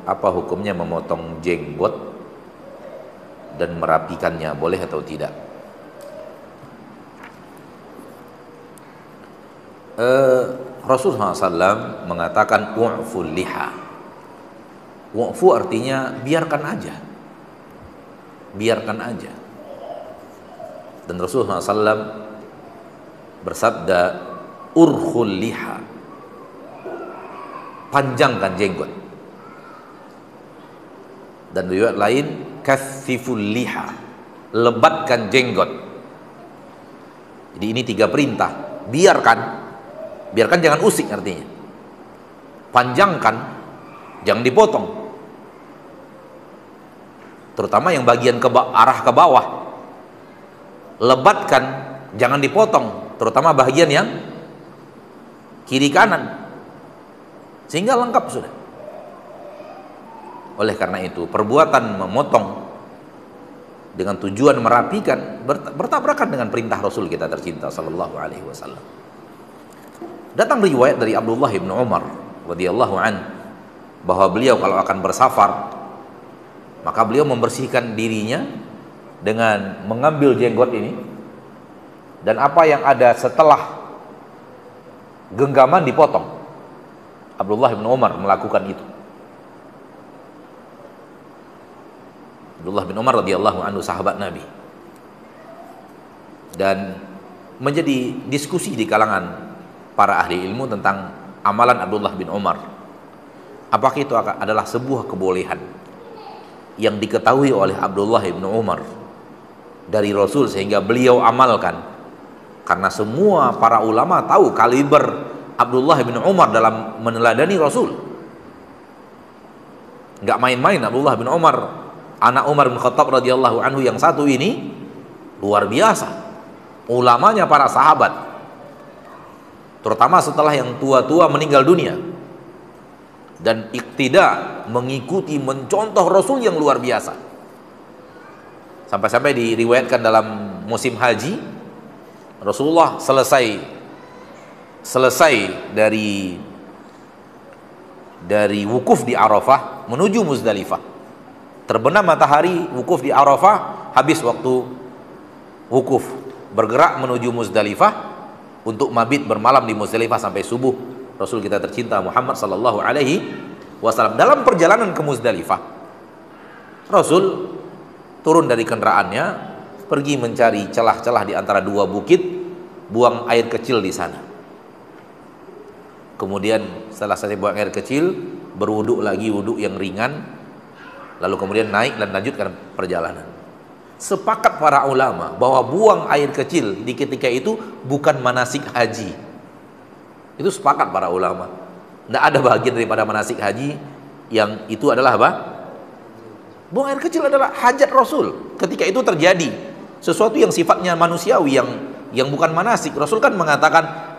apa hukumnya memotong jenggot dan merapikannya, boleh atau tidak? Rasulullah SAW mengatakan u'ful liha. U'fu artinya biarkan aja, biarkan aja. Dan Rasulullah SAW bersabda urkhul liha, panjangkan jenggot. Dan riwayat lain kathiful liha, lebatkan jenggot. Jadi ini 3 perintah. Biarkan jangan usik artinya. Panjangkan, jangan dipotong. Terutama yang bagian arah ke bawah. Lebatkan, jangan dipotong, terutama bagian yang kiri kanan. Sehingga lengkap sudah. Oleh karena itu, perbuatan memotong dengan tujuan merapikan bertabrakan dengan perintah Rasul kita tercinta sallallahu alaihi wasallam. Datang riwayat dari Abdullah bin Umar radhiyallahu an bahwa beliau kalau akan bersafar maka beliau membersihkan dirinya dengan mengambil jenggot ini, dan apa yang ada setelah genggaman dipotong. Abdullah bin Umar melakukan itu. Abdullah bin Umar radhiyallahu anhu sahabat Nabi. Dan menjadi diskusi di kalangan para ahli ilmu tentang amalan Abdullah bin Umar. Apakah itu adalah sebuah kebolehan yang diketahui oleh Abdullah bin Umar dari Rasul sehingga beliau amalkan? Karena semua para ulama tahu kaliber Abdullah bin Umar dalam meneladani Rasul. Nggak main-main Abdullah bin Umar, anak Umar bin Khattab radhiyallahu anhu yang satu ini luar biasa. Ulamanya para sahabat, terutama setelah yang tua-tua meninggal dunia, dan iktida, mengikuti, mencontoh Rasul yang luar biasa. Sampai-sampai diriwayatkan dalam musim haji, Rasulullah selesai dari wukuf di Arafah menuju Muzdalifah. Terbenam matahari, wukuf di Arafah, habis waktu wukuf, bergerak menuju Muzdalifah untuk mabit bermalam di Muzdalifah sampai subuh. Rasul kita tercinta Muhammad sallallahu alaihi wasallam dalam perjalanan ke Muzdalifah, Rasul turun dari kendaraannya, pergi mencari celah-celah di antara 2 bukit, buang air kecil di sana. Kemudian setelah selesai buang air kecil, berwuduk lagi, wuduk yang ringan, lalu kemudian naik dan lanjutkan perjalanan. Sepakat para ulama bahwa buang air kecil di ketika itu bukan manasik haji. Itu sepakat para ulama. Tidak ada bagian daripada manasik haji yang itu adalah apa? Buang air kecil adalah hajat Rasul. Ketika itu terjadi sesuatu yang sifatnya manusiawi, yang bukan manasik. Rasul kan mengatakan,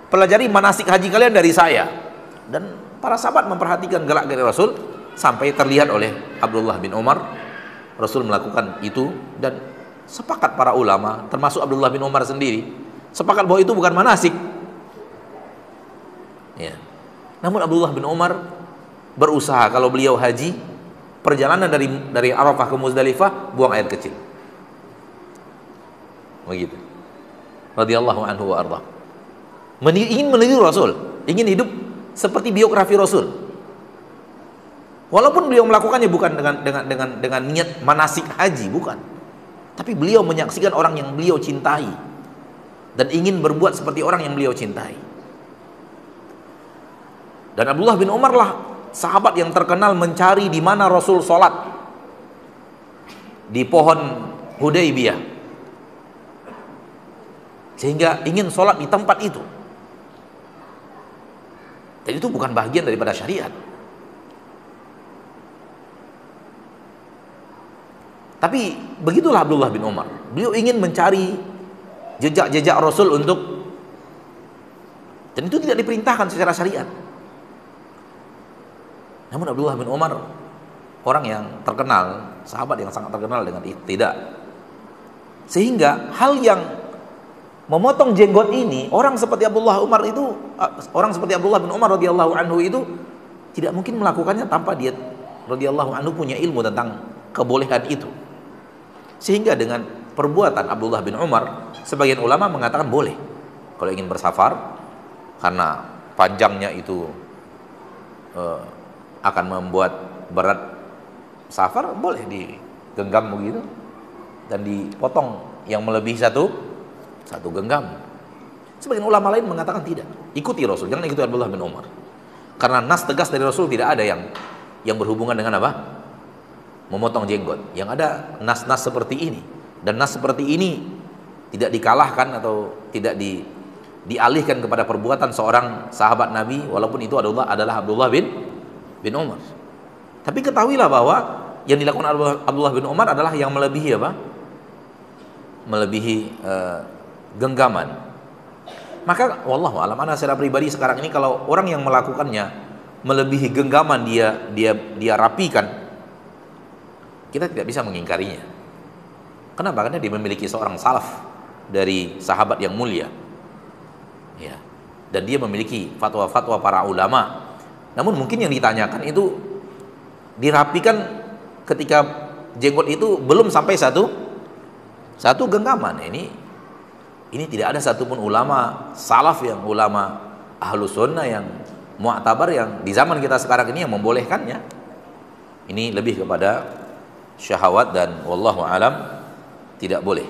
pelajari manasik haji kalian dari saya. Dan para sahabat memperhatikan gerak-gerik Rasul sampai terlihat oleh Abdullah bin Umar. Rasul melakukan itu, dan sepakat para ulama termasuk Abdullah bin Umar sendiri sepakat bahwa itu bukan manasik ya. Namun Abdullah bin Umar berusaha kalau beliau haji, perjalanan dari Arafah ke Muzdalifah, buang air kecil begitu, radhiyallahu anhu wa arda. Ingin meniru Rasul, ingin hidup seperti biografi Rasul. Walaupun beliau melakukannya bukan dengan niat manasik haji, bukan. Tapi beliau menyaksikan orang yang beliau cintai dan ingin berbuat seperti orang yang beliau cintai. Dan Abdullah bin Umar lah sahabat yang terkenal mencari di mana Rasul sholat, di pohon Hudaybiyah, sehingga ingin sholat di tempat itu. Dan itu bukan bagian daripada syariat. Tapi begitulah Abdullah bin Umar. Beliau ingin mencari jejak-jejak Rasul dan itu tidak diperintahkan secara syariat. Namun Abdullah bin Umar orang yang terkenal, sahabat yang sangat terkenal dengan tidak. Sehingga hal yang memotong jenggot ini, orang seperti Abdullah bin Umar radhiyallahu anhu itu tidak mungkin melakukannya tanpa dia radhiyallahu anhu punya ilmu tentang kebolehan itu. Sehingga dengan perbuatan Abdullah bin Umar, sebagian ulama mengatakan boleh kalau ingin bersafar, karena panjangnya itu akan membuat berat safar, boleh digenggam begitu dan dipotong yang melebihi satu genggam. Sebagian ulama lain mengatakan tidak, ikuti Rasul, jangan ikuti Abdullah bin Umar, karena nas tegas dari Rasul tidak ada yang berhubungan dengan apa? Memotong jenggot. Yang ada nas-nas seperti ini, dan nas seperti ini tidak dikalahkan atau tidak dialihkan kepada perbuatan seorang sahabat Nabi, walaupun itu adalah Abdullah bin Umar. Tapi ketahuilah bahwa yang dilakukan Abdullah bin Umar adalah yang melebihi apa? Melebihi genggaman. Maka wallahu alam, ana secara pribadi sekarang ini kalau orang yang melakukannya melebihi genggaman, dia rapikan, kita tidak bisa mengingkarinya. Kenapa? Karena dia memiliki seorang salaf dari sahabat yang mulia, ya, dan dia memiliki fatwa-fatwa para ulama. Namun mungkin yang ditanyakan itu dirapikan ketika jenggot itu belum sampai satu genggaman. Ini tidak ada satupun ulama salaf, yang ulama ahlus sunnah yang mu'tabar yang di zaman kita sekarang ini yang membolehkannya. Ini lebih kepada syahwat, dan wallahu alam tidak boleh.